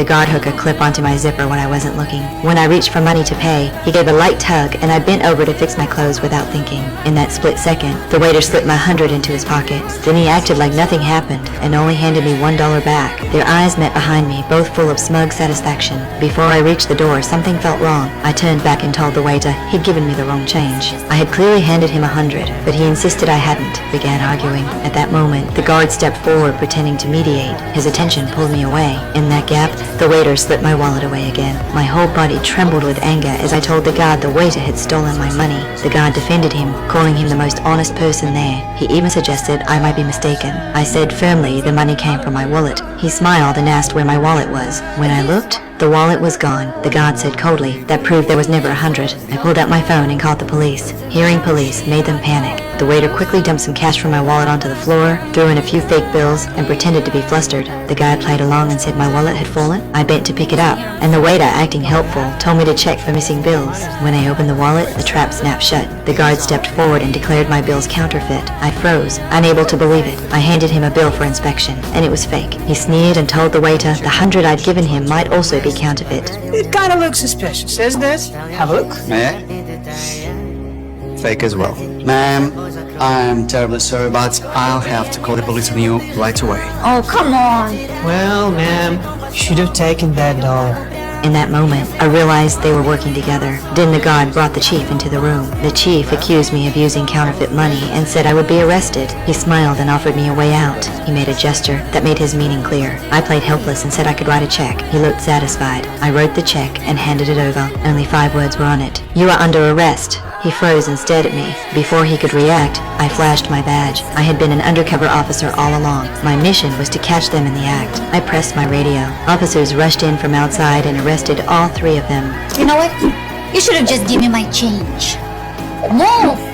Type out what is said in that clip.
The guard hooked a clip onto my zipper when I wasn't looking. When I reached for money to pay, he gave a light tug and I bent over to fix my clothes without thinking. In that split second, the waiter slipped my 100 into his pocket. Then he acted like nothing happened and only handed me $1 back. Their eyes met behind me, both full of smug satisfaction. Before I reached the door, something felt wrong. I turned back and told the waiter he'd given me the wrong change. I had clearly handed him 100, but he insisted I hadn't. Began arguing. At that moment, the guard stepped forward pretending to mediate. His attention pulled me away. In that gap, the waiter slipped my wallet away again. My whole body trembled with anger as I told the guard the waiter had stolen my money. The guard defended him, calling him the most honest person there. He even suggested I might be mistaken. I said firmly the money came from my wallet. He smiled and asked where my wallet was. When I looked, the wallet was gone. The guard said coldly, that proved there was never 100. I pulled out my phone and called the police. Hearing police made them panic. The waiter quickly dumped some cash from my wallet onto the floor, threw in a few fake bills, and pretended to be flustered. The guard played along and said my wallet had fallen. I bent to pick it up, and the waiter, acting helpful, told me to check for missing bills. When I opened the wallet, the trap snapped shut. The guard stepped forward and declared my bills counterfeit. I froze, unable to believe it. I handed him a bill for inspection, and it was fake. He sneered and told the waiter the 100 I'd given him might also be counterfeit. It kinda looks suspicious, doesn't it? Have a look. May I? Fake as well. Ma'am, I'm terribly sorry, but I'll have to call the police on you right away. Oh, come on. Well, ma'am, you should have taken that dollar. In that moment, I realized they were working together. Then the guard brought the chief into the room. The chief accused me of using counterfeit money and said I would be arrested. He smiled and offered me a way out. He made a gesture that made his meaning clear. I played helpless and said I could write a check. He looked satisfied. I wrote the check and handed it over. Only 5 words were on it. You are under arrest. He froze and stared at me. Before he could react, I flashed my badge. I had been an undercover officer all along. My mission was to catch them in the act. I pressed my radio. Officers rushed in from outside and arrested all 3 of them. You know what? You should have just given me my change. Move!